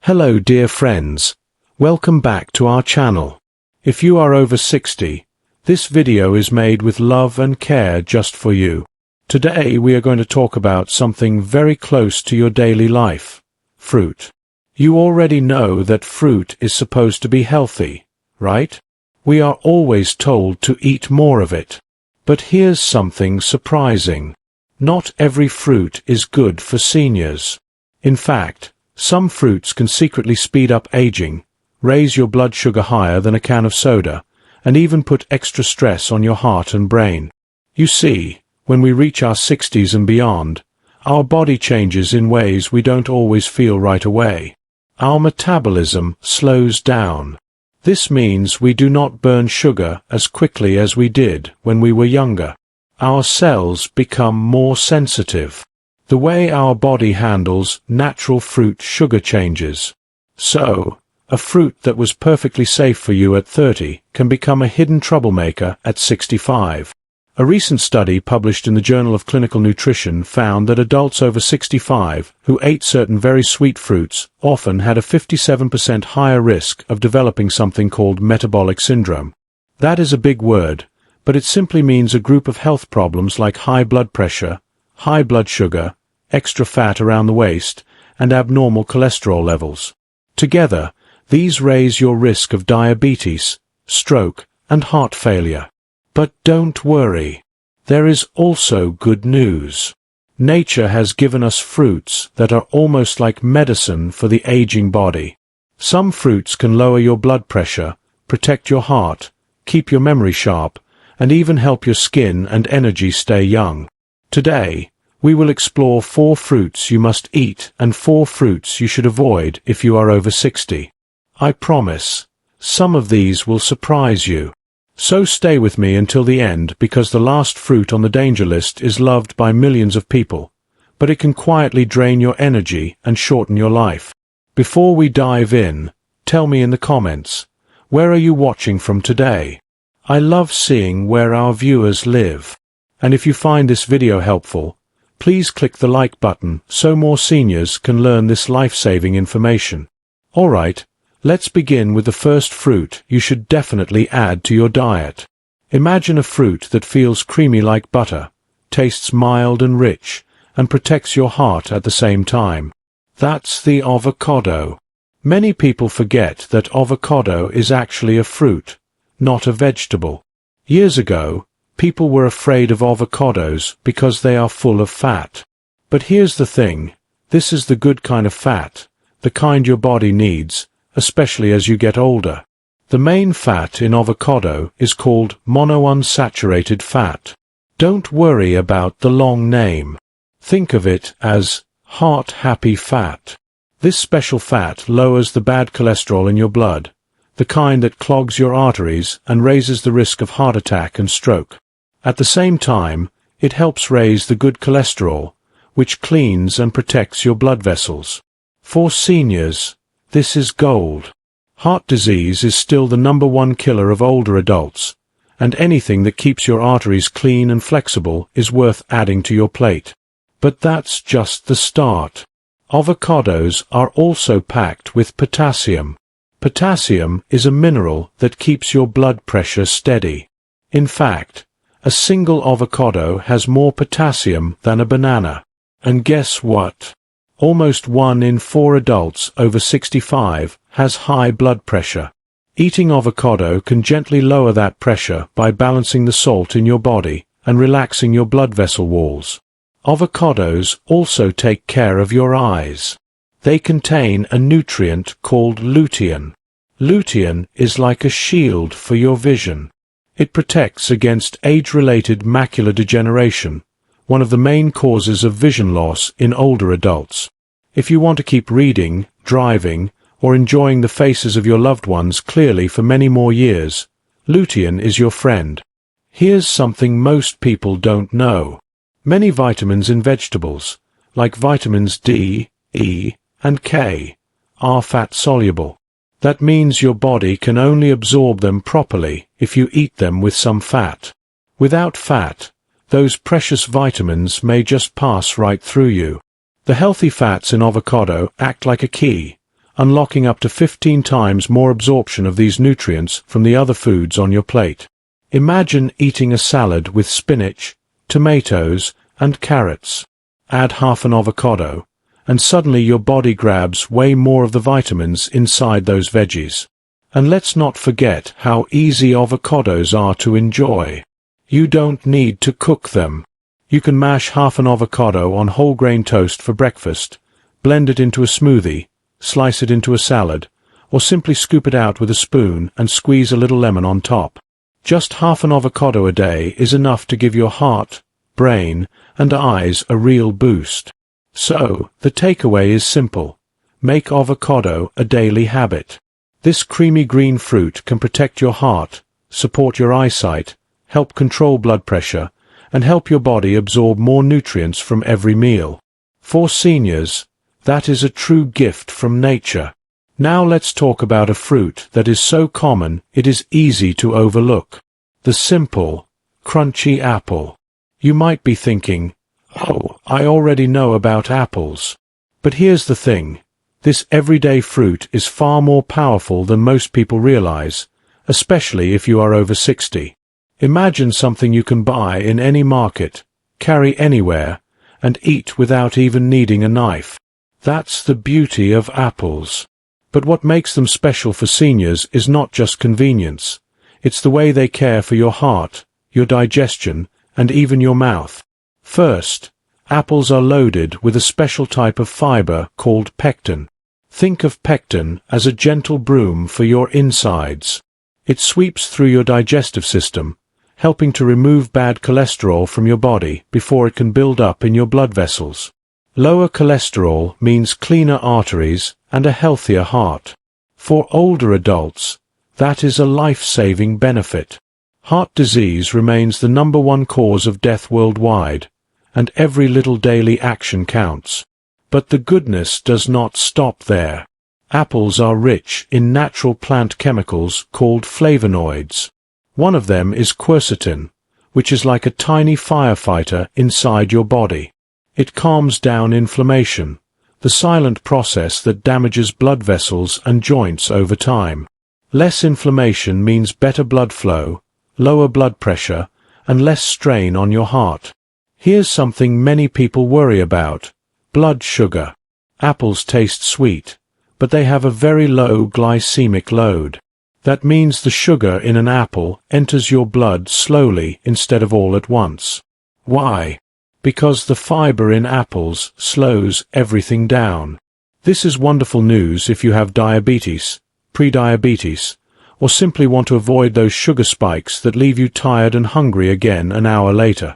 Hello dear friends, welcome back to our channel. If you are over 60, this video is made with love and care just for you. Today we are going to talk about something very close to your daily life, fruit. You already know that fruit is supposed to be healthy, right? We are always told to eat more of it. But here's something surprising. Not every fruit is good for seniors. In fact, some fruits can secretly speed up aging, raise your blood sugar higher than a can of soda, and even put extra stress on your heart and brain. You see, when we reach our 60s and beyond, our body changes in ways we don't always feel right away. Our metabolism slows down. This means we do not burn sugar as quickly as we did when we were younger. Our cells become more sensitive. The way our body handles natural fruit sugar changes. So, a fruit that was perfectly safe for you at 30 can become a hidden troublemaker at 65. A recent study published in the Journal of Clinical Nutrition found that adults over 65 who ate certain very sweet fruits often had a 57% higher risk of developing something called metabolic syndrome. That is a big word, but it simply means a group of health problems like high blood pressure, high blood sugar, extra fat around the waist, and abnormal cholesterol levels. Together, these raise your risk of diabetes, stroke, and heart failure. But don't worry. There is also good news. Nature has given us fruits that are almost like medicine for the aging body. Some fruits can lower your blood pressure, protect your heart, keep your memory sharp, and even help your skin and energy stay young. Today, we will explore 4 fruits you must eat and 4 fruits you should avoid if you are over 60. I promise, some of these will surprise you. So stay with me until the end because the last fruit on the danger list is loved by millions of people, but it can quietly drain your energy and shorten your life. Before we dive in, tell me in the comments, where are you watching from today? I love seeing where our viewers live. And if you find this video helpful, please click the like button so more seniors can learn this life-saving information. Alright, let's begin with the first fruit you should definitely add to your diet. Imagine a fruit that feels creamy like butter, tastes mild and rich, and protects your heart at the same time. That's the avocado. Many people forget that avocado is actually a fruit, not a vegetable. Years ago, people were afraid of avocados because they are full of fat. But here's the thing, this is the good kind of fat, the kind your body needs, especially as you get older. The main fat in avocado is called monounsaturated fat. Don't worry about the long name. Think of it as heart-happy fat. This special fat lowers the bad cholesterol in your blood, the kind that clogs your arteries and raises the risk of heart attack and stroke. At the same time, it helps raise the good cholesterol, which cleans and protects your blood vessels. For seniors, this is gold. Heart disease is still the #1 killer of older adults, and anything that keeps your arteries clean and flexible is worth adding to your plate. But that's just the start. Avocados are also packed with potassium. Potassium is a mineral that keeps your blood pressure steady. In fact, a single avocado has more potassium than a banana. And guess what? Almost 1 in 4 adults over 65 has high blood pressure. Eating avocado can gently lower that pressure by balancing the salt in your body and relaxing your blood vessel walls. Avocados also take care of your eyes. They contain a nutrient called lutein. Lutein is like a shield for your vision. It protects against age-related macular degeneration, one of the main causes of vision loss in older adults. If you want to keep reading, driving, or enjoying the faces of your loved ones clearly for many more years, lutein is your friend. Here's something most people don't know. Many vitamins in vegetables, like vitamins D, E, and K, are fat-soluble. That means your body can only absorb them properly if you eat them with some fat. Without fat, those precious vitamins may just pass right through you. The healthy fats in avocado act like a key, unlocking up to 15 times more absorption of these nutrients from the other foods on your plate. Imagine eating a salad with spinach, tomatoes, and carrots. Add half an avocado, and suddenly your body grabs way more of the vitamins inside those veggies. And let's not forget how easy avocados are to enjoy. You don't need to cook them. You can mash half an avocado on whole grain toast for breakfast, blend it into a smoothie, slice it into a salad, or simply scoop it out with a spoon and squeeze a little lemon on top. Just half an avocado a day is enough to give your heart, brain, and eyes a real boost. So, the takeaway is simple. Make avocado a daily habit. This creamy green fruit can protect your heart, support your eyesight, help control blood pressure, and help your body absorb more nutrients from every meal. For seniors, that is a true gift from nature. Now let's talk about a fruit that is so common it is easy to overlook. The simple, crunchy apple. You might be thinking, "Oh, I already know about apples." But here's the thing. This everyday fruit is far more powerful than most people realize, especially if you are over 60. Imagine something you can buy in any market, carry anywhere, and eat without even needing a knife. That's the beauty of apples. But what makes them special for seniors is not just convenience. It's the way they care for your heart, your digestion, and even your mouth. First, apples are loaded with a special type of fiber called pectin. Think of pectin as a gentle broom for your insides. It sweeps through your digestive system, helping to remove bad cholesterol from your body before it can build up in your blood vessels. Lower cholesterol means cleaner arteries and a healthier heart. For older adults, that is a life-saving benefit. Heart disease remains the #1 cause of death worldwide, and every little daily action counts. But the goodness does not stop there. Apples are rich in natural plant chemicals called flavonoids. One of them is quercetin, which is like a tiny firefighter inside your body. It calms down inflammation, the silent process that damages blood vessels and joints over time. Less inflammation means better blood flow, lower blood pressure, and less strain on your heart. Here's something many people worry about: blood sugar. Apples taste sweet, but they have a very low glycemic load. That means the sugar in an apple enters your blood slowly instead of all at once. Why? Because the fiber in apples slows everything down. This is wonderful news if you have diabetes, prediabetes, or simply want to avoid those sugar spikes that leave you tired and hungry again an hour later.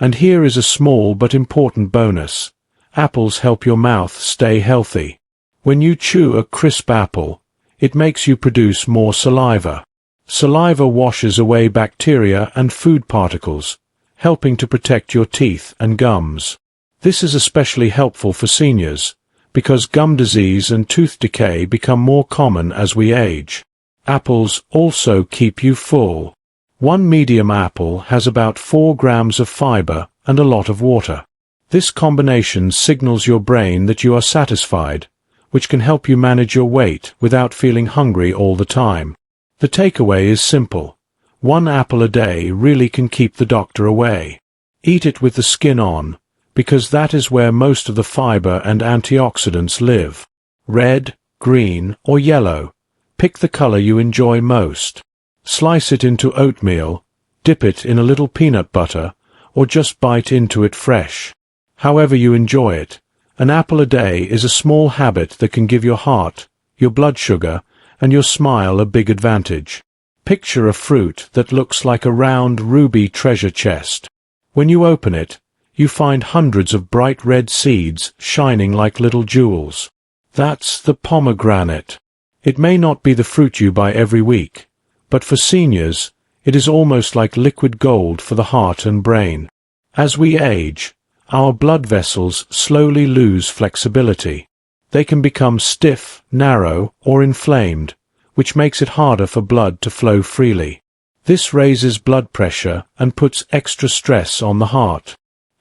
And here is a small but important bonus. Apples help your mouth stay healthy. When you chew a crisp apple, it makes you produce more saliva. Saliva washes away bacteria and food particles, helping to protect your teeth and gums. This is especially helpful for seniors, because gum disease and tooth decay become more common as we age. Apples also keep you full. One medium apple has about 4 grams of fiber and a lot of water. This combination signals your brain that you are satisfied, which can help you manage your weight without feeling hungry all the time. The takeaway is simple. 1 apple a day really can keep the doctor away. Eat it with the skin on, because that is where most of the fiber and antioxidants live. Red, green, or yellow. Pick the color you enjoy most. Slice it into oatmeal, dip it in a little peanut butter, or just bite into it fresh. However you enjoy it, an apple a day is a small habit that can give your heart, your blood sugar, and your smile a big advantage. Picture a fruit that looks like a round ruby treasure chest. When you open it, you find hundreds of bright red seeds shining like little jewels. That's the pomegranate. It may not be the fruit you buy every week, but for seniors, it is almost like liquid gold for the heart and brain. As we age, our blood vessels slowly lose flexibility. They can become stiff, narrow, or inflamed, which makes it harder for blood to flow freely. This raises blood pressure and puts extra stress on the heart.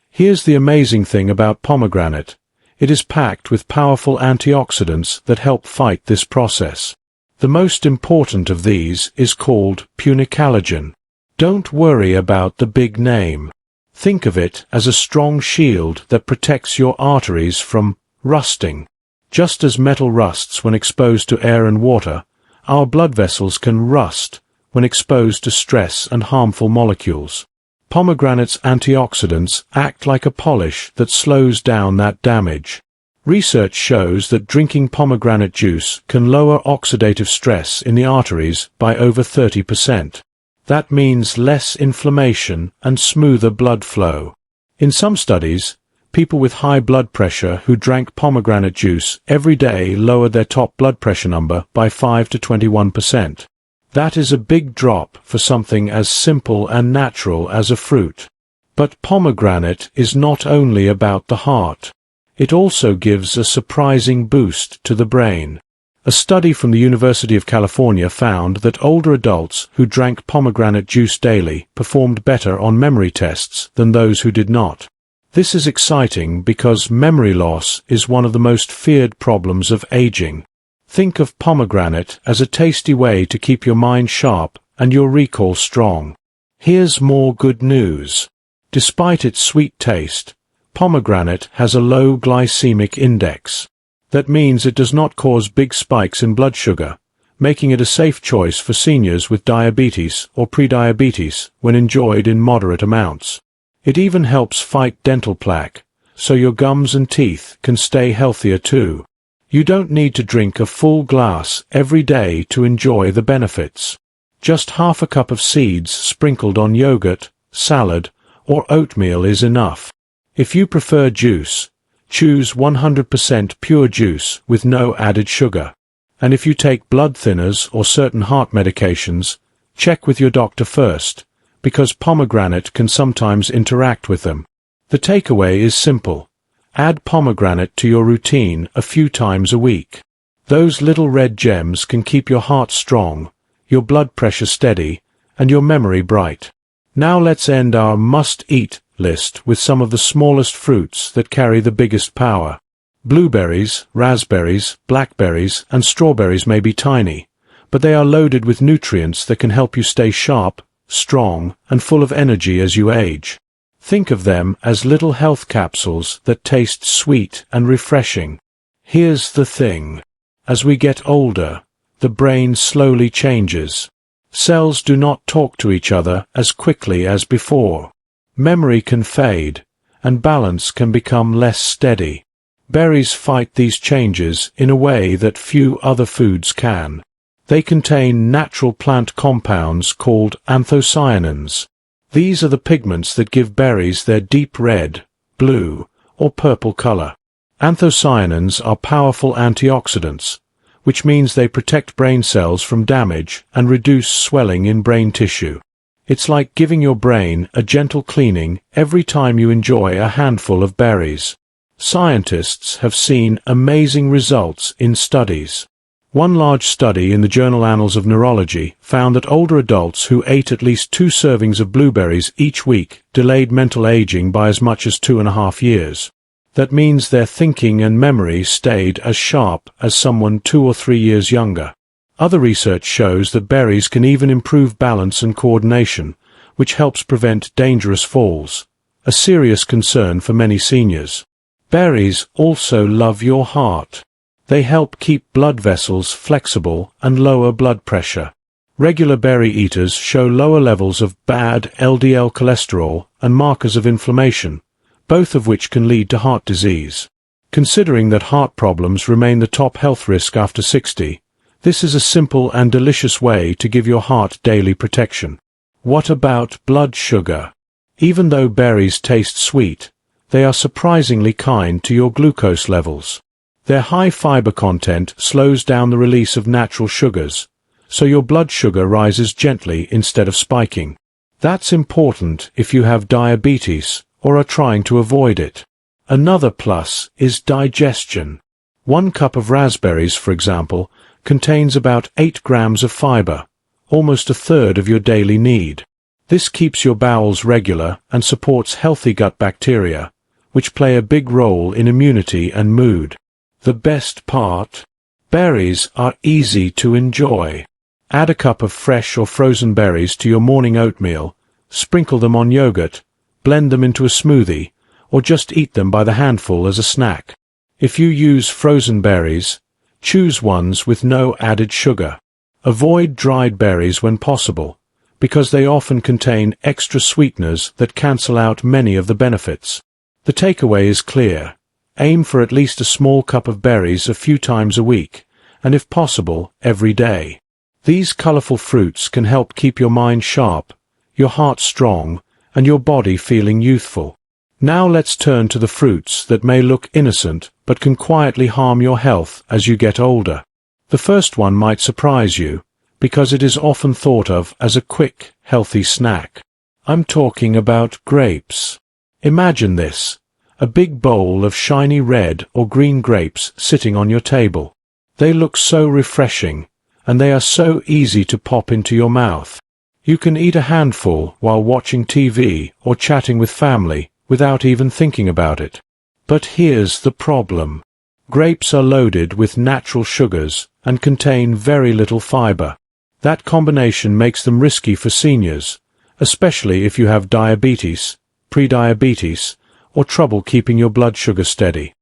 Here's the amazing thing about pomegranate. It is packed with powerful antioxidants that help fight this process. The most important of these is called punicalagin. Don't worry about the big name. Think of it as a strong shield that protects your arteries from rusting. Just as metal rusts when exposed to air and water, our blood vessels can rust when exposed to stress and harmful molecules. Pomegranate's antioxidants act like a polish that slows down that damage. Research shows that drinking pomegranate juice can lower oxidative stress in the arteries by over 30%. That means less inflammation and smoother blood flow. In some studies, people with high blood pressure who drank pomegranate juice every day lowered their top blood pressure number by 5 to 21%. That is a big drop for something as simple and natural as a fruit. But pomegranate is not only about the heart. It also gives a surprising boost to the brain. A study from the University of California found that older adults who drank pomegranate juice daily performed better on memory tests than those who did not. This is exciting because memory loss is one of the most feared problems of aging. Think of pomegranate as a tasty way to keep your mind sharp and your recall strong. Here's more good news. Despite its sweet taste, pomegranate has a low glycemic index. That means it does not cause big spikes in blood sugar, making it a safe choice for seniors with diabetes or prediabetes when enjoyed in moderate amounts. It even helps fight dental plaque, so your gums and teeth can stay healthier too. You don't need to drink a full glass every day to enjoy the benefits. Just half a cup of seeds sprinkled on yogurt, salad, or oatmeal is enough. If you prefer juice, choose 100% pure juice with no added sugar. And if you take blood thinners or certain heart medications, check with your doctor first, because pomegranate can sometimes interact with them. The takeaway is simple. Add pomegranate to your routine a few times a week. Those little red gems can keep your heart strong, your blood pressure steady, and your memory bright. Now let's end our must-eat list with some of the smallest fruits that carry the biggest power. Blueberries, raspberries, blackberries, and strawberries may be tiny, but they are loaded with nutrients that can help you stay sharp, strong, and full of energy as you age. Think of them as little health capsules that taste sweet and refreshing. Here's the thing. As we get older, the brain slowly changes. Cells do not talk to each other as quickly as before. Memory can fade, and balance can become less steady. Berries fight these changes in a way that few other foods can. They contain natural plant compounds called anthocyanins. These are the pigments that give berries their deep red, blue, or purple color. Anthocyanins are powerful antioxidants, which means they protect brain cells from damage and reduce swelling in brain tissue. It's like giving your brain a gentle cleaning every time you enjoy a handful of berries. Scientists have seen amazing results in studies. One large study in the journal Annals of Neurology found that older adults who ate at least 2 servings of blueberries each week delayed mental aging by as much as 2.5 years. That means their thinking and memory stayed as sharp as someone 2 or 3 years younger. Other research shows that berries can even improve balance and coordination, which helps prevent dangerous falls, a serious concern for many seniors. Berries also love your heart. They help keep blood vessels flexible and lower blood pressure. Regular berry eaters show lower levels of bad LDL cholesterol and markers of inflammation, both of which can lead to heart disease. Considering that heart problems remain the top health risk after 60, this is a simple and delicious way to give your heart daily protection. What about blood sugar? Even though berries taste sweet, they are surprisingly kind to your glucose levels. Their high fiber content slows down the release of natural sugars, so your blood sugar rises gently instead of spiking. That's important if you have diabetes or are trying to avoid it. Another plus is digestion. 1 cup of raspberries, for example, contains about 8 grams of fiber, almost a third of your daily need. This keeps your bowels regular and supports healthy gut bacteria, which play a big role in immunity and mood. The best part? Berries are easy to enjoy. Add a cup of fresh or frozen berries to your morning oatmeal, sprinkle them on yogurt, blend them into a smoothie, or just eat them by the handful as a snack. If you use frozen berries, choose ones with no added sugar. Avoid dried berries when possible, because they often contain extra sweeteners that cancel out many of the benefits. The takeaway is clear. Aim for at least a small cup of berries a few times a week, and if possible, every day. These colorful fruits can help keep your mind sharp, your heart strong, and your body feeling youthful. Now let's turn to the fruits that may look innocent but can quietly harm your health as you get older. The first one might surprise you, because it is often thought of as a quick, healthy snack. I'm talking about grapes. Imagine this, a big bowl of shiny red or green grapes sitting on your table. They look so refreshing, and they are so easy to pop into your mouth. You can eat a handful while watching TV or chatting with family without even thinking about it. But here's the problem. Grapes are loaded with natural sugars and contain very little fiber. That combination makes them risky for seniors, especially if you have diabetes, prediabetes, or trouble keeping your blood sugar steady.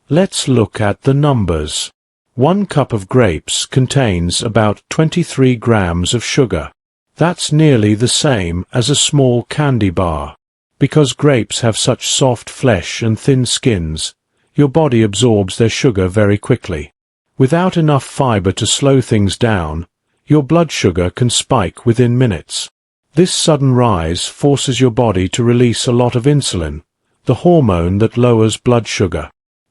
Let's look at the numbers. 1 cup of grapes contains about 23 grams of sugar. That's nearly the same as a small candy bar. Because grapes have such soft flesh and thin skins, your body absorbs their sugar very quickly. Without enough fiber to slow things down, your blood sugar can spike within minutes. This sudden rise forces your body to release a lot of insulin, the hormone that lowers blood sugar.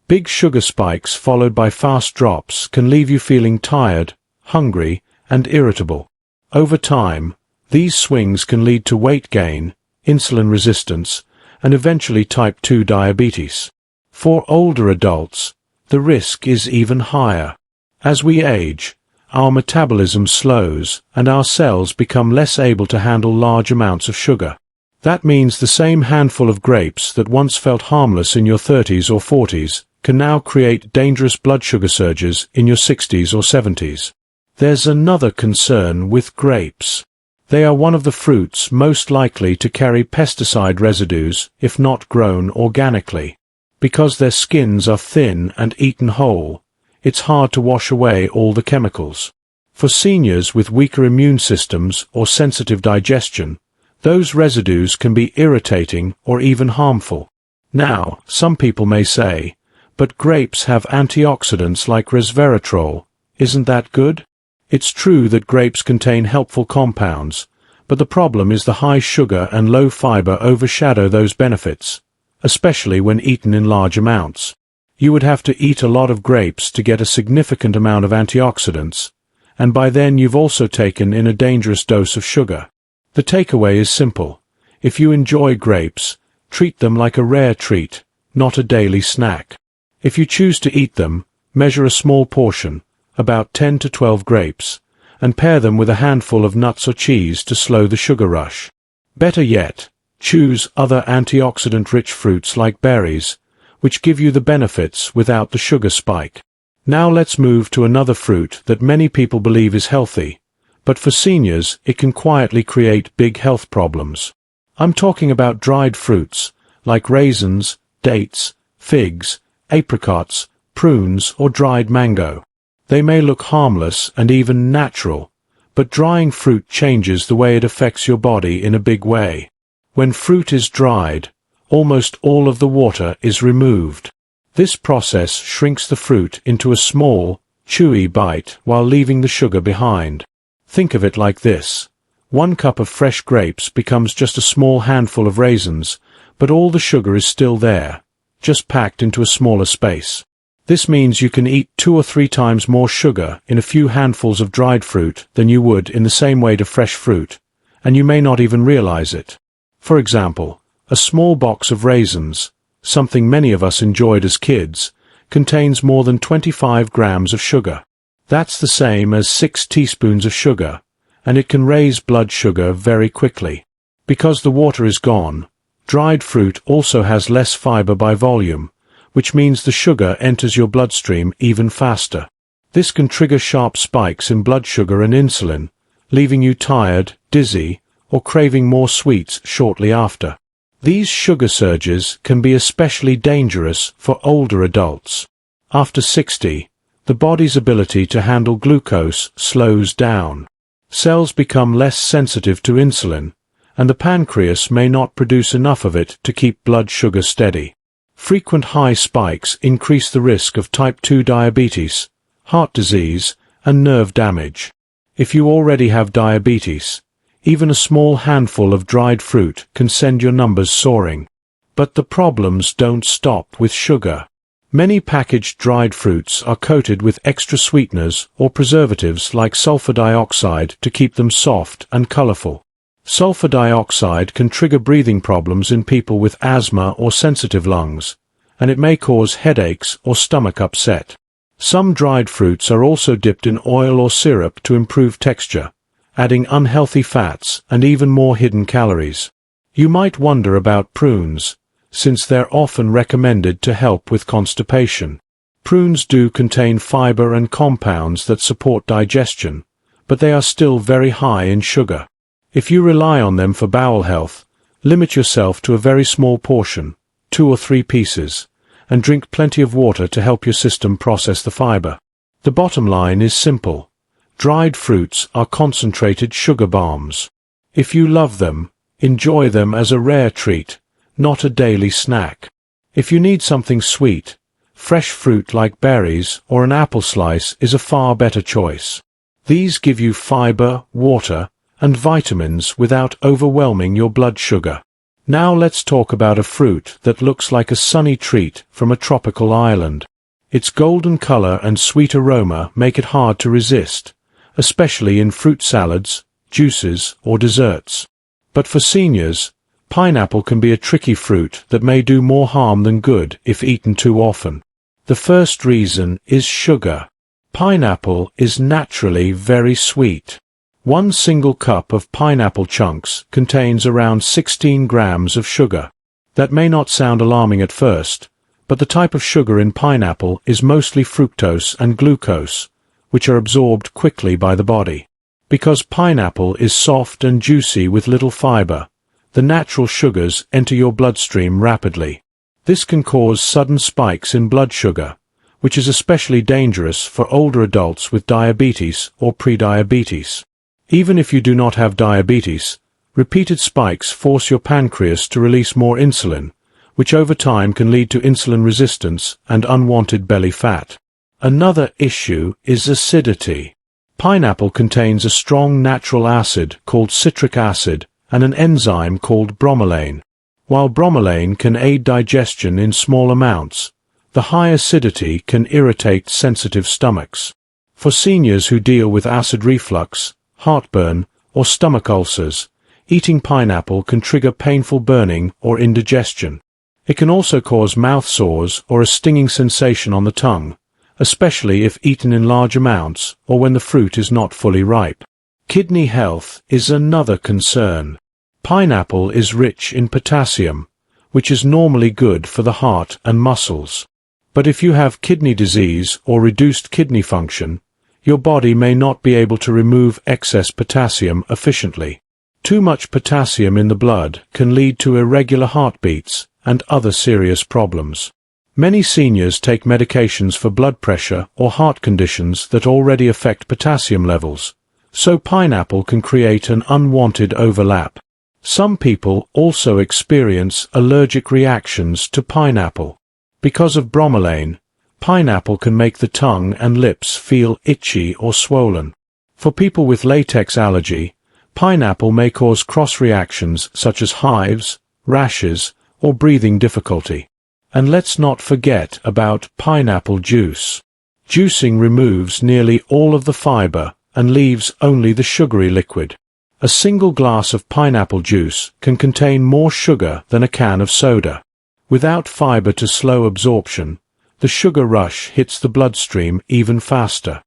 Big sugar spikes followed by fast drops can leave you feeling tired, hungry, and irritable. Over time, these swings can lead to weight gain, insulin resistance, and eventually type 2 diabetes. For older adults, the risk is even higher. As we age, our metabolism slows and our cells become less able to handle large amounts of sugar. That means the same handful of grapes that once felt harmless in your 30s or 40s can now create dangerous blood sugar surges in your 60s or 70s. There's another concern with grapes. They are one of the fruits most likely to carry pesticide residues if not grown organically. Because their skins are thin and eaten whole, it's hard to wash away all the chemicals. For seniors with weaker immune systems or sensitive digestion, those residues can be irritating or even harmful. Now, some people may say, but grapes have antioxidants like resveratrol. Isn't that good? It's true that grapes contain helpful compounds, but the problem is the high sugar and low fiber overshadow those benefits, especially when eaten in large amounts. You would have to eat a lot of grapes to get a significant amount of antioxidants, and by then you've also taken in a dangerous dose of sugar. The takeaway is simple. If you enjoy grapes, treat them like a rare treat, not a daily snack. If you choose to eat them, measure a small portion, about 10 to 12 grapes, and pair them with a handful of nuts or cheese to slow the sugar rush. Better yet, choose other antioxidant-rich fruits like berries, which give you the benefits without the sugar spike. Now let's move to another fruit that many people believe is healthy, but for seniors it can quietly create big health problems. I'm talking about dried fruits, like raisins, dates, figs, apricots, prunes, or dried mango. They may look harmless and even natural, but drying fruit changes the way it affects your body in a big way. When fruit is dried, almost all of the water is removed. This process shrinks the fruit into a small, chewy bite while leaving the sugar behind. Think of it like this. 1 cup of fresh grapes becomes just a small handful of raisins, but all the sugar is still there, just packed into a smaller space. This means you can eat 2 or 3 times more sugar in a few handfuls of dried fruit than you would in the same way to fresh fruit, and you may not even realize it. For example, a small box of raisins, something many of us enjoyed as kids, contains more than 25 grams of sugar. That's the same as 6 teaspoons of sugar, and it can raise blood sugar very quickly. Because the water is gone, Dried fruit also has less fiber by volume, which means the sugar enters your bloodstream even faster. This can trigger sharp spikes in blood sugar and insulin, leaving you tired, dizzy, or craving more sweets shortly after. These sugar surges can be especially dangerous for older adults. After 60, the body's ability to handle glucose slows down. Cells become less sensitive to insulin, and the pancreas may not produce enough of it to keep blood sugar steady. Frequent high spikes increase the risk of type 2 diabetes, heart disease, and nerve damage. If you already have diabetes, even a small handful of dried fruit can send your numbers soaring. But the problems don't stop with sugar. Many packaged dried fruits are coated with extra sweeteners or preservatives like sulfur dioxide to keep them soft and colorful. Sulfur dioxide can trigger breathing problems in people with asthma or sensitive lungs, and it may cause headaches or stomach upset. Some dried fruits are also dipped in oil or syrup to improve texture, adding unhealthy fats and even more hidden calories. You might wonder about prunes, since they're often recommended to help with constipation. Prunes do contain fiber and compounds that support digestion, but they are still very high in sugar. If you rely on them for bowel health, limit yourself to a very small portion, 2 or 3 pieces, and drink plenty of water to help your system process the fiber. The bottom line is simple. Dried fruits are concentrated sugar bombs. If you love them, enjoy them as a rare treat, not a daily snack. If you need something sweet, fresh fruit like berries or an apple slice is a far better choice. These give you fiber, water, and vitamins without overwhelming your blood sugar. Now let's talk about a fruit that looks like a sunny treat from a tropical island. Its golden color and sweet aroma make it hard to resist, especially in fruit salads, juices, or desserts. But for seniors, pineapple can be a tricky fruit that may do more harm than good if eaten too often. The first reason is sugar. Pineapple is naturally very sweet. 1 single cup of pineapple chunks contains around 16 grams of sugar. That may not sound alarming at first, but the type of sugar in pineapple is mostly fructose and glucose, which are absorbed quickly by the body. Because pineapple is soft and juicy with little fiber, the natural sugars enter your bloodstream rapidly. This can cause sudden spikes in blood sugar, which is especially dangerous for older adults with diabetes or prediabetes. Even if you do not have diabetes, repeated spikes force your pancreas to release more insulin, which over time can lead to insulin resistance and unwanted belly fat. Another issue is acidity. Pineapple contains a strong natural acid called citric acid and an enzyme called bromelain. While bromelain can aid digestion in small amounts, the high acidity can irritate sensitive stomachs. For seniors who deal with acid reflux, heartburn, or stomach ulcers, eating pineapple can trigger painful burning or indigestion. It can also cause mouth sores or a stinging sensation on the tongue, especially if eaten in large amounts or when the fruit is not fully ripe. Kidney health is another concern. Pineapple is rich in potassium, which is normally good for the heart and muscles. But if you have kidney disease or reduced kidney function, your body may not be able to remove excess potassium efficiently. Too much potassium in the blood can lead to irregular heartbeats and other serious problems. Many seniors take medications for blood pressure or heart conditions that already affect potassium levels, so pineapple can create an unwanted overlap. Some people also experience allergic reactions to pineapple. Because of bromelain, pineapple can make the tongue and lips feel itchy or swollen. For people with latex allergy, pineapple may cause cross-reactions such as hives, rashes, or breathing difficulty. And let's not forget about pineapple juice. Juicing removes nearly all of the fiber and leaves only the sugary liquid. A single glass of pineapple juice can contain more sugar than a can of soda. Without fiber to slow absorption, the sugar rush hits the bloodstream even faster.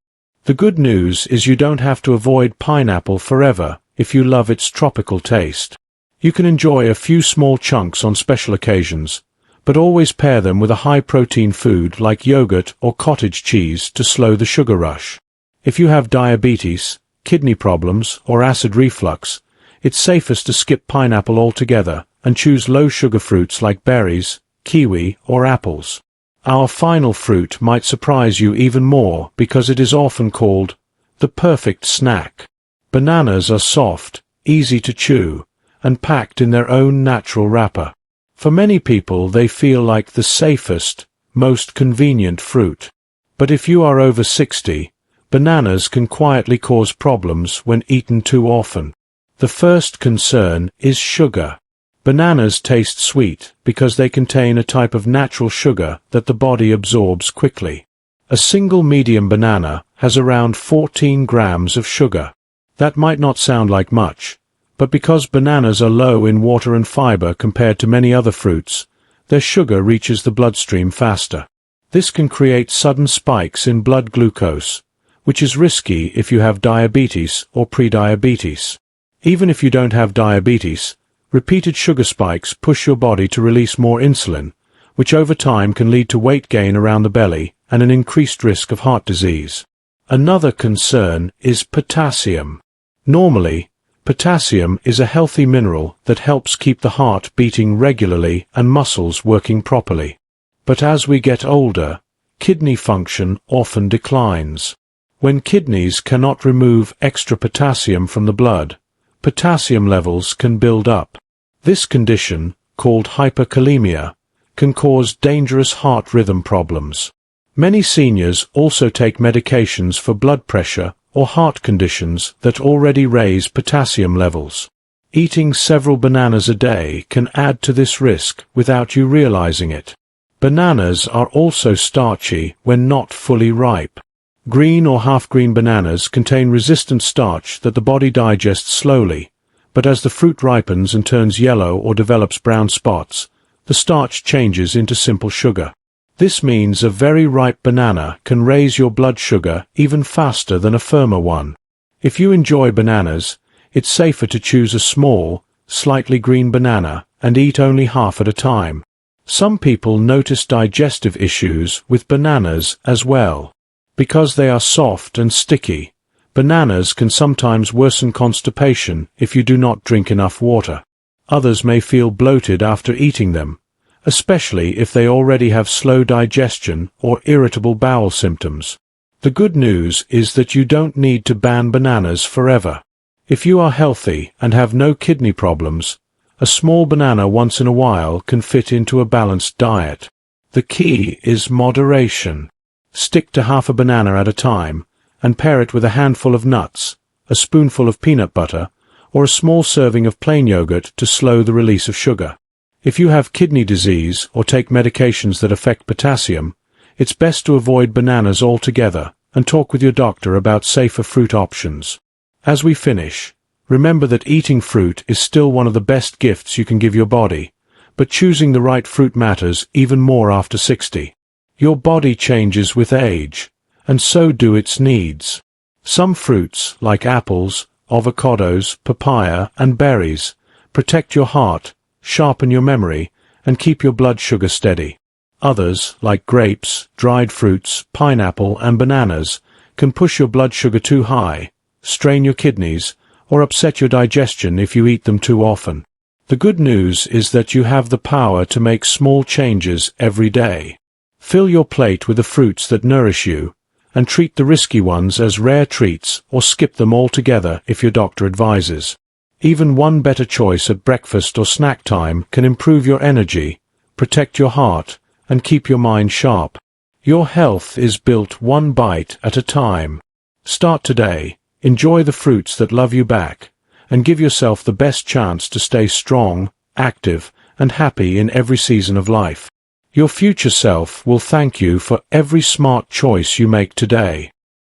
The good news is you don't have to avoid pineapple forever if you love its tropical taste. You can enjoy a few small chunks on special occasions, but always pair them with a high-protein food like yogurt or cottage cheese to slow the sugar rush. If you have diabetes, kidney problems, or acid reflux, it's safest to skip pineapple altogether and choose low-sugar fruits like berries, kiwi, or apples. Our final fruit might surprise you even more because it is often called the perfect snack. Bananas are soft, easy to chew, and packed in their own natural wrapper. For many people, they feel like the safest, most convenient fruit. But if you are over 60, bananas can quietly cause problems when eaten too often. The first concern is sugar. Bananas taste sweet because they contain a type of natural sugar that the body absorbs quickly. A single medium banana has around 14 grams of sugar. That might not sound like much, but because bananas are low in water and fiber compared to many other fruits, their sugar reaches the bloodstream faster. This can create sudden spikes in blood glucose, which is risky if you have diabetes or prediabetes. Even if you don't have diabetes, repeated sugar spikes push your body to release more insulin, which over time can lead to weight gain around the belly and an increased risk of heart disease. Another concern is potassium. Normally, potassium is a healthy mineral that helps keep the heart beating regularly and muscles working properly. But as we get older, kidney function often declines. When kidneys cannot remove extra potassium from the blood, potassium levels can build up. This condition, called hyperkalemia, can cause dangerous heart rhythm problems. Many seniors also take medications for blood pressure or heart conditions that already raise potassium levels. Eating several bananas a day can add to this risk without you realizing it. Bananas are also starchy when not fully ripe. Green or half-green bananas contain resistant starch that the body digests slowly, but as the fruit ripens and turns yellow or develops brown spots, the starch changes into simple sugar. This means a very ripe banana can raise your blood sugar even faster than a firmer one. If you enjoy bananas, it's safer to choose a small, slightly green banana and eat only half at a time. Some people notice digestive issues with bananas as well. Because they are soft and sticky, bananas can sometimes worsen constipation if you do not drink enough water. Others may feel bloated after eating them, especially if they already have slow digestion or irritable bowel symptoms. The good news is that you don't need to ban bananas forever. If you are healthy and have no kidney problems, a small banana once in a while can fit into a balanced diet. The key is moderation. Stick to half a banana at a time, and pair it with a handful of nuts, a spoonful of peanut butter, or a small serving of plain yogurt to slow the release of sugar. If you have kidney disease or take medications that affect potassium, it's best to avoid bananas altogether and talk with your doctor about safer fruit options. As we finish, remember that eating fruit is still one of the best gifts you can give your body, but choosing the right fruit matters even more after 60. Your body changes with age, and so do its needs. Some fruits, like apples, avocados, papaya, and berries, protect your heart, sharpen your memory, and keep your blood sugar steady. Others, like grapes, dried fruits, pineapple, and bananas, can push your blood sugar too high, strain your kidneys, or upset your digestion if you eat them too often. The good news is that you have the power to make small changes every day. Fill your plate with the fruits that nourish you, and treat the risky ones as rare treats or skip them altogether if your doctor advises. Even one better choice at breakfast or snack time can improve your energy, protect your heart, and keep your mind sharp. Your health is built one bite at a time. Start today, enjoy the fruits that love you back, and give yourself the best chance to stay strong, active, and happy in every season of life. Your future self will thank you for every smart choice you make today.